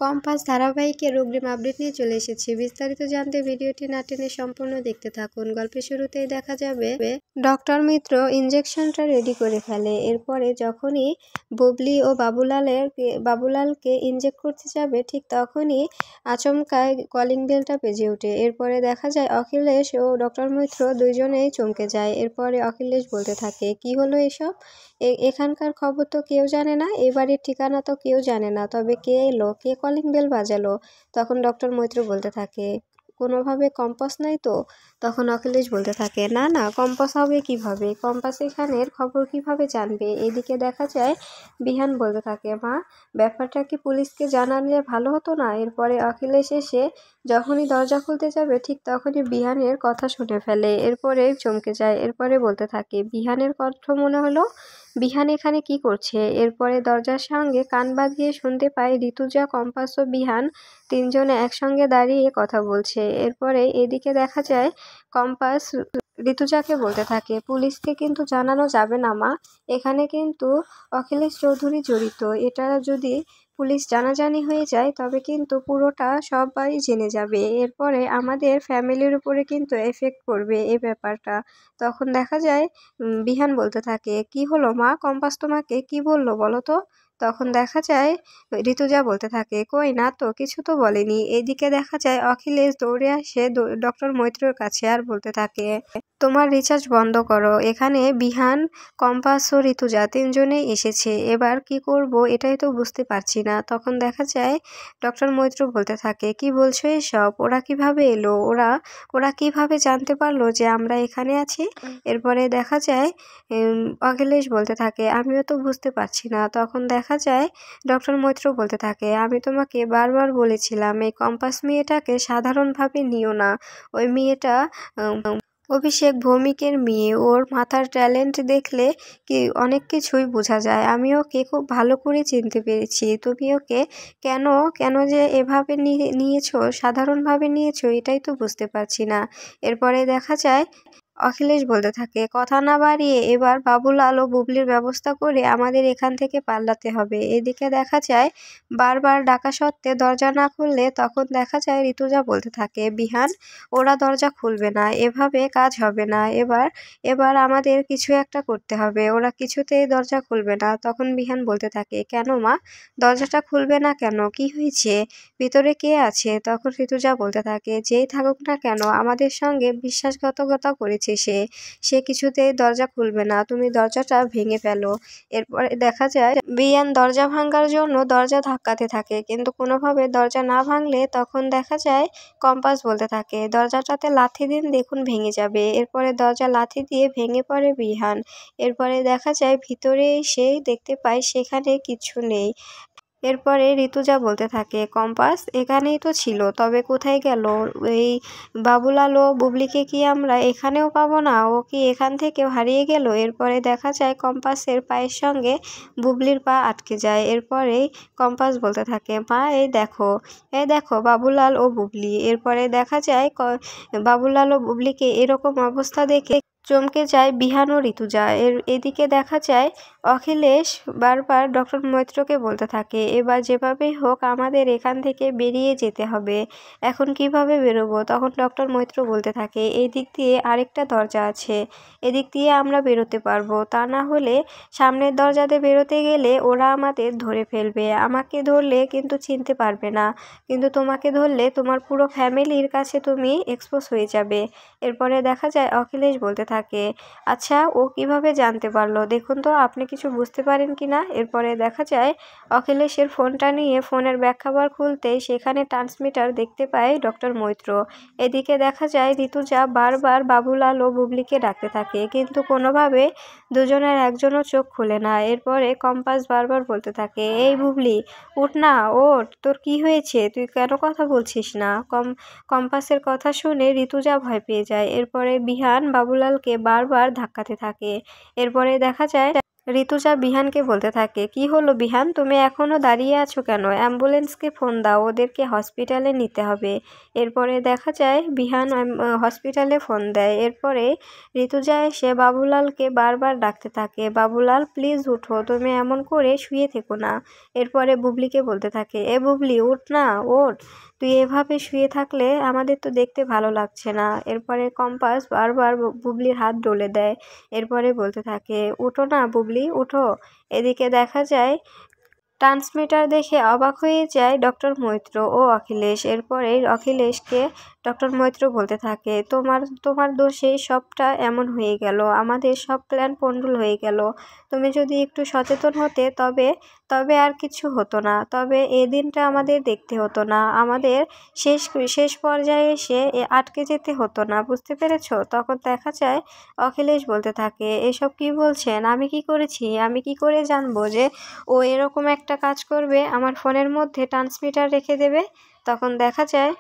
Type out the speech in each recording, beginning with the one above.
Compass ধারাবাহিকের অগ্রিম update নিয়ে চলে এসেছি। বিস্তারিত জানতে ভিডিওটি না টেনে সম্পূর্ণ দেখতে থাকুন। গল্পের শুরুতেই দেখা যাবে ডক্টর মিত্র ইনজেকশনটা রেডি করে ফেলে। এরপরে যখনই বুবলি ও বাবুলালকে ইনজেক্ট করতে যাবে ঠিক তখনই আচমকায় কলিং বেলটা বেজে ওঠে। এরপরে দেখা যায় অখিলেশ ও ডক্টর মিত্র দুইজনেই চমকে যায়। এরপরে অখিলেশ বলতে থাকে, কি হলো এসব? এখানকার খবর তো কেউ জানে না, এ বাড়ির ঠিকানা তো কেউ জানে না, তবে কে এলো, কে কলিং বেল বাজালো? তখন ডক্টর মৈত্র বলতে থাকে, কোনোভাবে কম্পাস নাই তো? তখন অখিলেশ বলতে থাকে, না না, কম্পাস হবে কিভাবে? কম্পাস এখানের খবর কিভাবে জানবে? এদিকে দেখা যায় বিহান বলতে থাকে, মা, ব্যাপারটা কি পুলিশকে জানালে ভালো হতো না? এরপরে অখিলেশ এসে যখনই দরজা খুলতে যাবে ঠিক তখনই বিহানের কথা শুনে ফেলে। এরপরে চমকে যায়। এরপরে বলতে থাকে, বিহানের কণ্ঠ মনে হলো। বিহান এখানে কি করছে? এরপরে দরজার সঙ্গে কান বাঁধিয়ে শুনতে পায় ঋতুজা, কম্পাস ও বিহান তিনজনে একসঙ্গে দাঁড়িয়ে কথা বলছে। এরপরে এদিকে দেখা যায় কম্পাস ঋতুজাকে বলতে থাকে, পুলিশকে কিন্তু জানানো যাবে না মা, এখানে কিন্তু অখিলেশ চৌধুরী জড়িত। এটা যদি পুলিশ জানাজানি হয়ে যায় তবে কিন্তু পুরোটা সবাই জেনে যাবে। এরপরে আমাদের ফ্যামিলির উপরে কিন্তু এফেক্ট করবে এই ব্যাপারটা। তখন দেখা যায় বিহান বলতে থাকে, কি হলো মা, কম্পাস তোমাকে কি বললো বলো তো? তখন দেখা যায় ঋতুজা বলতে থাকে, কই না তো, কিছু তো বলেনি। এদিকে দেখা যায় অখিলেশ দৌড়ে আসে ডক্টর মৈত্রর কাছে আর বলতে থাকে, তোমার রিচার্জ বন্ধ করো, এখানে বিহান, কম্পাস ও ঋতুজা তিনজনেই এসেছে, এবার কি করব এটাই তো বুঝতে পারছি না। তখন দেখা যায় ডক্টর মৈত্র বলতে থাকে, কি বলছো এসব? ওরা কিভাবে এলো? ওরা কিভাবে জানতে পারলো যে আমরা এখানে আছি? এরপরে দেখা যায় অখিলেশ বলতে থাকে, আমিও তো বুঝতে পারছি না। তখন দেখা যায় ডক্টর মৈত্র বলতে থাকে, আমি তোমাকে বারবার বলেছিলাম এই কম্পাস মেয়েটাকে সাধারণভাবে নিও না। ওই মেয়েটা অভিষেক ভৌমিকের মেয়ে, ওর মাথার ট্যালেন্ট দেখলে কি অনেক কিছুই বোঝা যায়। আমি ওকে খুব ভালো করে চিনতে পেরেছি। তুমি ওকে কেন কেন যে এভাবে নিয়েছো, সাধারণভাবে নিয়েছো, এটাই তো বুঝতে পারছি না। এরপরে দেখা যায় অখিলেশ বলতে থাকে, কথা না বাড়িয়ে এবার বাবুলাল ও বুবলির ব্যবস্থা করে আমাদের এখান থেকে পালাতে হবে। এদিকে দেখা যায় বারবার ডাকা সত্ত্বে দরজা না খুললে তখন দেখা যায় ঋতুজা বলতে থাকে, বিহান, ওরা দরজা খুলবে না, এভাবে কাজ হবে না। এবার আমাদের কিছু একটা করতে হবে, ওরা কিছুতেই দরজা খুলবে না। তখন বিহান বলতে থাকে, কেন মা, দরজাটা খুলবে না কেন? কি হয়েছে? ভিতরে কে আছে? তখন ঋতুজা বলতে থাকে, যেই থাকুক না কেন আমাদের সঙ্গে বিশ্বাসঘাতকতা করেছে সে কিছুতেই দরজা খুলবে না, তুমি দরজাটা ভেঙে ফেলো। এরপরে দেখা যায় বিয়ান দরজা ভাঙার জন্য দরজা ধাক্কাতে থাকে, কিন্তু কোনোভাবে দরজা না ভাঙলে তখন দেখা যায় কম্পাস বলতে থাকে, দরজাটাতে লাথি দিন, দেখুন ভেঙে যাবে। এরপরে দরজা লাথি দিয়ে ভেঙে পড়ে বিহান। এরপরে দেখা যায় ভিতরে এসে দেখতে পায় সেখানে কিছু নেই। এরপরে ঋতুজা বলতে থাকে, কম্পাস এখানেই তো ছিল, তবে কোথায় গেল? এই বাবুলাল ও বুবলিকে কি আমরা এখানেও পাবো না? ও কি এখান থেকেও হারিয়ে গেল? এরপরে দেখা যায় কম্পাসের পায়ের সঙ্গে বুবলির পা আটকে যায়। এরপরেই কম্পাস বলতে থাকে, মা, এই দেখো বাবুলাল ও বুবলি। এরপরে দেখা যায় বাবুলাল ও বুবলিকে এরকম অবস্থা দেখে চমকে যায় বিহান ও ঋতুজা। এদিকে দেখা যায় অখিলেশ বারবার ডক্টর মৈত্রকে বলতে থাকে, এবার যেভাবেই হোক আমাদের এখান থেকে বেরিয়ে যেতে হবে, এখন কিভাবে বেরোবো? তখন ডক্টর মৈত্র বলতে থাকে, এই দিক দিয়ে আরেকটা দরজা আছে, এদিক দিয়ে আমরা বেরোতে পারবো, তা না হলে সামনের দরজাতে বেরোতে গেলে ওরা আমাদের ধরে ফেলবে। আমাকে ধরলে কিন্তু চিনতে পারবে না, কিন্তু তোমাকে ধরলে তোমার পুরো ফ্যামিলির কাছে তুমি এক্সপোজ হয়ে যাবে। এরপরে দেখা যায় অখিলেশ বলতে থাকে, আচ্ছা, ও কিভাবে জানতে পারলো, দেখুন তো আপনি কিছু বুঝতে পারেন কি না? এরপরে দেখা যায় অখিলেশের ফোনটা নিয়ে ফোনের ব্যাক কভার খুলতেই সেখানে ট্রান্সমিটার দেখতে পায় ডক্টর মৈত্র। এদিকে দেখা যায় ঋতুজা বারবার বাবুলাল ও বুবলিকে ডাকতে থাকে, কিন্তু কোনোভাবে দুজনের একজনও চোখ খুলে না। এরপরে কম্পাস বারবার বলতে থাকে, এই বুবলি, উঠ না, ওঠ, তোর কি হয়েছে, তুই কেন কথা বলছিস না? কম্পাসের কথা শুনে ঋতুজা ভয় পেয়ে যায়। এরপরে বিহান বাবুলালকে বারবার ধাক্কাতে থাকে। এরপরে দেখা যায় ঋতুজা বিহানকে বলতে থাকে, কি হলো বিহান, তুমি এখনো দাঁড়িয়ে আছো কেন? অ্যাম্বুলেন্সকে ফোন দাও, ওদেরকে হসপিটালে নিতে হবে। এরপরে দেখা যায় বিহান হসপিটালে ফোন দেয়। এরপরে ঋতুজা এসে বাবুলালকে বারবার ডাকতে থাকে, বাবুলাল প্লিজ উঠো, তুমি এমন করে শুয়ে থেকো না। এরপরে বুবলিকে বলতে থাকে, এ বুবলি উঠ না, ওঠ, তুই এভাবে শুয়ে থাকলে আমাদের তো দেখতে ভালো লাগছে না। এরপরে কম্পাস বারবার বুবলির হাত ডলে দেয়। এরপরে বলতে থাকে, উঠো না বুবলি, উঠো। এদিকে দেখা যায় ট্রান্সমিটার দেখে অবাক হয়ে যায় ডক্টর মৈত্র ও অখিলেশ। এরপরে অখিলেশকে ডক্টর মৈত্র বলতে থাকে, তোমার দোষেই সবটা এমন হয়ে গেল, আমাদের সব প্ল্যান পন্ডুল হয়ে গেল। তুমি যদি একটু সচেতন হতে তবে তবে আর কিছু হতো না, তবে এই দিনটা আমাদের দেখতে হতো না, আমাদের শেষ শেষ পর্যায়ে এসে আটকে যেতে হতো না, বুঝতে পেরেছ? তখন দেখা যায় অখিলেশ বলতে থাকে, এসব কি বলছেন, আমি কি করেছি? আমি কি করে জানবো যে ও এরকম একটা কাজ করবে, আমার ফোনের মধ্যে ট্রান্সমিটার রেখে দেবে? তখন দেখা যায়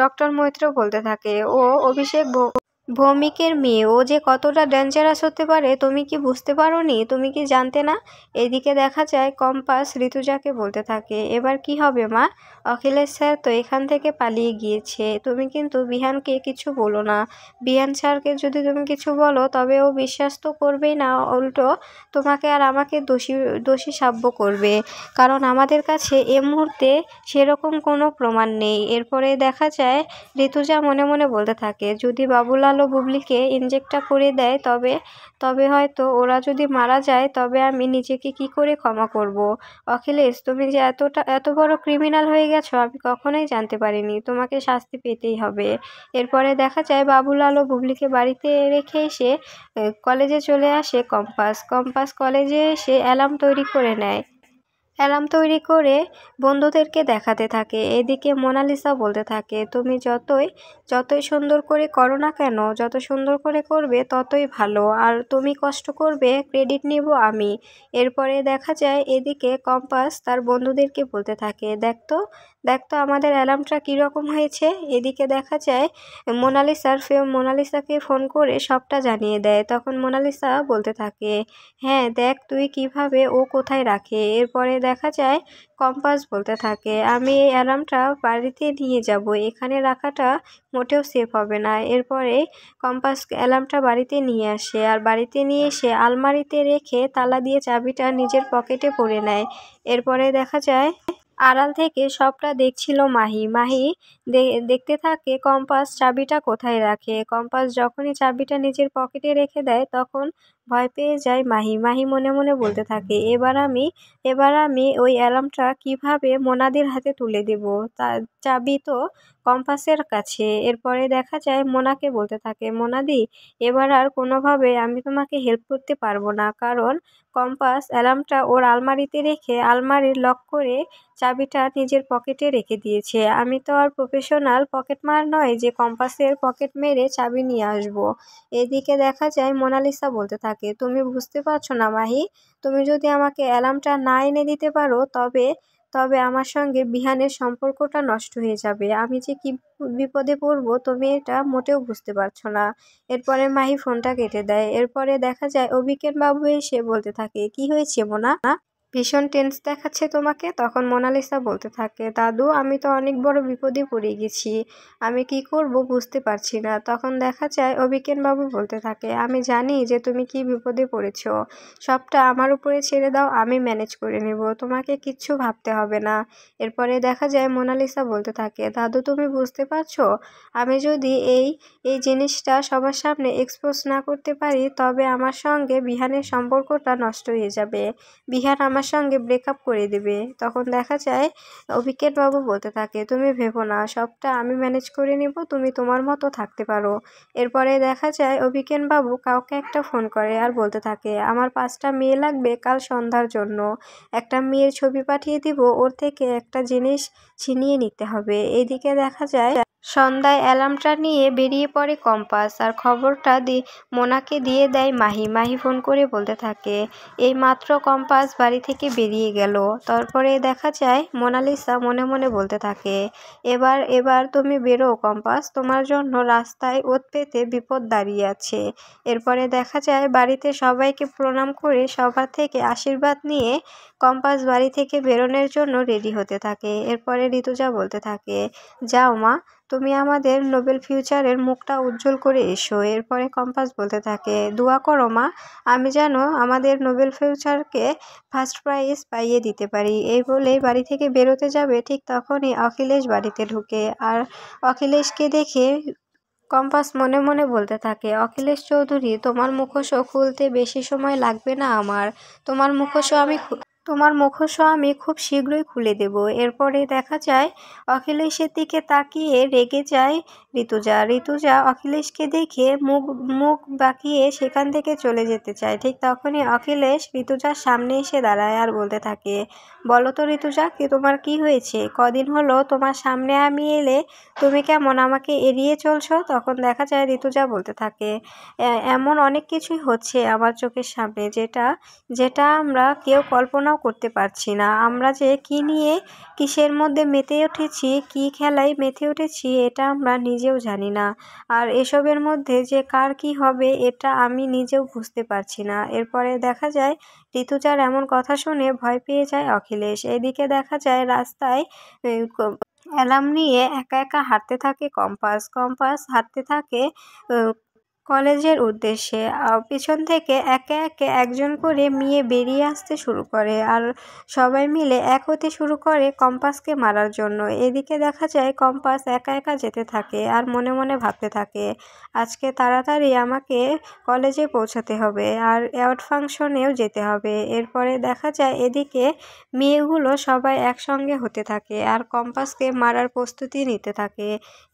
ডক্টর মৈত্র বলতে থাকে, ও অভিষেক ভৌমিকের মেয়ে, ও যে কতটা ডেঞ্জারাস হতে পারে তুমি কি বুঝতে পারোনি? তুমি কি জানতে না? এদিকে দেখা যায় কম্পাস ঋতুজাকে বলতে থাকে, এবার কি হবে মা? অখিলেশ স্যার তো এখান থেকে পালিয়ে গিয়েছে, তুমি কিন্তু বিহানকে কিছু বলো না। বিহান স্যারকে যদি তুমি কিছু বলো তবে ও বিশ্বাস তো করবেই না, উল্টো তোমাকে আর আমাকে দোষী দোষী সাব্য করবে, কারণ আমাদের কাছে এ মুহূর্তে সেরকম কোনো প্রমাণ নেই। এরপরে দেখা যায় ঋতুজা মনে মনে বলতে থাকে, যদি বাবুলাল ও বুবলিকে ইনজেক্টটা করে দেয় তবে তবে হয়তো ওরা যদি মারা যায় তবে আমি নিজেকে কি করে ক্ষমা করব। অখিলেশ, তুমি যে এত বড় ক্রিমিনাল হয়ে গেছো আমি কখনোই জানতে পারিনি, তোমাকে শাস্তি পেতেই হবে। এরপরে দেখা যায় বাবুলাল ও বুবলিকে বাড়িতে রেখে এসে কলেজে চলে আসে কম্পাস কলেজে এসে অ্যালার্ম তৈরি করে নেয়। অ্যালার্ম তৈরি করে বন্ধুদেরকে দেখাতে থাকে। এদিকে মোনালিসা বলতে থাকে, তুমি যতই সুন্দর করে করো না কেন, যত সুন্দর করে করবে ততই ভালো, আর তুমি কষ্ট করবে ক্রেডিট নিব আমি। এরপরে দেখা যায় এদিকে কম্পাস তার বন্ধুদেরকে বলতে থাকে, দেখতো আমাদের অ্যালার্মটা কীরকম হয়েছে। এদিকে দেখা যায় মোনালিসাকে ফোন করে সবটা জানিয়ে দেয়। তখন মোনালিসা বলতে থাকে, হ্যাঁ দেখ তুই কিভাবে ও কোথায় রাখে। এরপরে দেখা যায় কম্পাস বলতে থাকে, আমি এই অ্যালার্মটা বাড়িতে নিয়ে যাব, এখানে রাখাটা মোটেও সেফ হবে না। এরপরে কম্পাস অ্যালার্মটা বাড়িতে নিয়ে আসে, আর বাড়িতে নিয়ে এসে আলমারিতে রেখে তালা দিয়ে চাবিটা নিজের পকেটে পরে নেয়। এরপরে দেখা যায় আড়াল থেকে সবটা দেখছিল মাহি দেখতে থাকে কম্পাস চাবিটা কোথায় রাখে। কম্পাস যখনই চাবিটা নিজের পকেটে রেখে দেয় তখন ভয় পেয়ে যায় মাহি মনে মনে বলতে থাকে, এবার আমি ওই অ্যালার্মটা কিভাবে মোনাদির হাতে তুলে দেব, তার চাবি তো কম্পাসের কাছে। এরপরে দেখা যায় মোনাকে বলতে থাকে, মোনাদি এবার আর কোনোভাবে আমি তোমাকে হেল্প করতে পারবো না, কারণ কম্পাস অ্যালার্মটা ওর আলমারিতে রেখে আলমারির লক করে চাবিটা নিজের পকেটে রেখে দিয়েছে। আমি তো আর প্রফেশনাল পকেটমার নয় যে কম্পাসের পকেট মেরে চাবি নিয়ে আসবো। এদিকে দেখা যায় মোনালিসা বলতে থাকে, তুমি বুঝতে পারছো না মাহি, তুমি যদি আমাকে অ্যালার্মটা না এনে দিতে পারো তবে আমার সঙ্গে বিহানের সম্পর্কটা নষ্ট হয়ে যাবে, আমি যে কি বিপদে পড়বো তুমি এটা মোটেও বুঝতে পারছো না। এরপরে মাহি ফোনটা কেটে দেয়। এরপরে দেখা যায় অভিকেন বাবু এসে বলতে থাকে, কি হয়েছে মোনা, ভীষণ টেন্স দেখাচ্ছে তোমাকে। তখন মোনালিসা বলতে থাকে, দাদু আমি তো অনেক বড় বিপদে পড়ে গেছি, আমি কি করব বুঝতে পারছি না। তখন দেখা যায় অভিকেন বাবু বলতে থাকে, আমি জানি যে তুমি কি বিপদে পড়েছো, সবটা আমার উপরে ছেড়ে দাও, আমি ম্যানেজ করে নেব, তোমাকে কিচ্ছু ভাবতে হবে না। এরপরে দেখা যায় মোনালিসা বলতে থাকে, দাদু তুমি বুঝতে পারছো, আমি যদি এই জিনিসটা সবার সামনে এক্সপোজ না করতে পারি তবে আমার সঙ্গে বিহানের সম্পর্কটা নষ্ট হয়ে যাবে, বিহান আমার সঙ্গে ব্রেকআপ করে দেবে। তখন দেখা যায় অভিকেন বাবু বলতে থাকে, তুমি ভেবো না, সবটা আমি ম্যানেজ করে নিব, তুমি তোমার মতো থাকতে পারো। এরপরে দেখা যায় অভিকেন বাবু কাউকে একটা ফোন করে আর বলতে থাকে, আমার 5টা মেয়ে লাগবে কাল সন্ধ্যার জন্য, একটা মেয়ের ছবি পাঠিয়ে দিব, ওর থেকে একটা জিনিস ছিনিয়ে নিতে হবে। এইদিকে দেখা যায় সন্ধ্যায় অ্যালার্মটা নিয়ে বেরিয়ে পড়ে কম্পাস, আর খবরটা মোনাকে দিয়ে দেয় মাহি। মাহি ফোন করে বলতে থাকে, এই মাত্র কম্পাস বাড়ি থেকে বেরিয়ে গেল। তারপরে দেখা যায় মোনালিসা মনে মনে বলতে থাকে, এবার তুমি বেরো কম্পাস, তোমার জন্য রাস্তায় ওত পেতে বিপদ দাঁড়িয়ে আছে। এরপরে দেখা যায় বাড়িতে সবাইকে প্রণাম করে সবার থেকে আশীর্বাদ নিয়ে কম্পাস বাড়ি থেকে বেরোনোর জন্য রেডি হতে থাকে। এরপরে ঋতুজা বলতে থাকে, যাও মা, তুমি আমাদের নোবেল ফিউচারের মুখটা উজ্জ্বল করে এসো। এরপরে কম্পাস বলতে থাকে, দোয়া করো মা, আমি যেন আমাদের নোবেল ফিউচারকে ফার্স্ট প্রাইজ পাইয়ে দিতে পারি। এই বলেই বাড়ি থেকে বেরোতে যাবে, ঠিক তখনই অখিলেশ বাড়িতে ঢুকে। আর অখিলেশকে দেখে কম্পাস মনে মনে বলতে থাকে, অখিলেশ চৌধুরী, তোমার মুখোশ খুলতে বেশি সময় লাগবে না আমার। তোমার মুখোশ আমি খুব শীঘ্রই খুলে দেব। এরপরে দেখা যায় অখিলেশের দিকে তাকিয়ে রেগে যায় ঋতুজা। ঋতুজা অখিলেশকে দেখে মুখ বাঁকিয়ে সেখান থেকে চলে যেতে চায়। ঠিক তখনই অখিলেশ ঋতুজার সামনে এসে দাঁড়ায় আর বলতে থাকে, বলো তো ঋতুজা, তোমার কি হয়েছে? কদিন হলো তোমার সামনে আমি এলে তুমি কেমন আমাকে এড়িয়ে চলছো? তখন দেখা যায় ঋতুজা বলতে থাকে, এমন অনেক কিছুই হচ্ছে আমার চোখের সামনে, যেটা আমরা কেউ কল্পনাও করতে পারছি না। আমরা যে কি নিয়ে কিসের মধ্যে মেতে উঠেছি, কি খেলায় মেতে উঠেছি, এটা আমরা নিজেও জানি না। আর এসবের মধ্যে যে কার কি হবে এটা আমি নিজেও বুঝতে পারছি না। এরপরে দেখা যায় ঋতুজার এমন কথা শুনে ভয় পেয়ে যায় অখিলেশ। এদিকে দেখা যায় রাস্তায় অ্যালার্ম নিয়ে একা একা হাঁটতে থাকে কম্পাস হাঁটতে থাকে কলেজের উদ্দেশ্যে। পিছন থেকে একে একে একজন করে মেয়ে বেরিয়ে আসতে শুরু করে, আর সবাই মিলে এক হতে শুরু করে কম্পাসকে মারার জন্য। এদিকে দেখা যায় কম্পাস একা একা যেতে থাকে আর মনে মনে ভাবতে থাকে, আজকে তাড়াতাড়ি আমাকে কলেজে পৌঁছাতে হবে আর অ্যাওয়ার্ড ফাংশনেও যেতে হবে। এরপরে দেখা যায় এদিকে মেয়েগুলো সবাই একসঙ্গে হতে থাকে আর কম্পাসকে মারার প্রস্তুতি নিতে থাকে।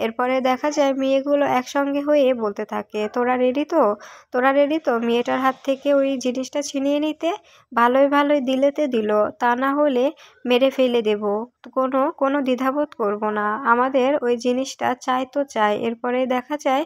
এরপরে দেখা যায় মেয়েগুলো একসঙ্গে হয়ে বলতে থাকে, তোরা রেডি তো মেয়েটার হাত থেকে ওই জিনিসটা ছিনিয়ে নিতে? ভালোই দিলেতে দিল, তা না হলে মেরে ফেলে দেব। কোনো দ্বিধাবোধ করব না, আমাদের ওই জিনিসটা চাই তো চাই। এরপরে দেখা যায়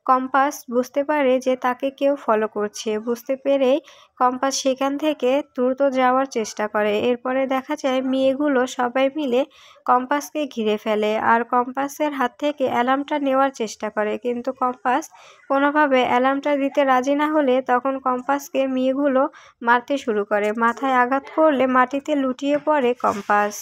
কম্পাস বুঝতে পারে যে তাকে কেউ ফলো করছে। বুঝতে পেরেই কম্পাস সেখান থেকে দ্রুত যাওয়ার চেষ্টা করে। এরপরে দেখা যায় মেয়েগুলো সবাই মিলে কম্পাসকে ঘিরে ফেলে আর কম্পাসের হাত থেকে অ্যালার্মটা নেওয়ার চেষ্টা করে, কিন্তু কম্পাস কোনোভাবে অ্যালার্মটা দিতে রাজি না হলে তখন কম্পাসকে মেয়েগুলো মারতে শুরু করে। মাথায় আঘাত করলে মাটিতে লুটিয়ে পড়ে কম্পাস।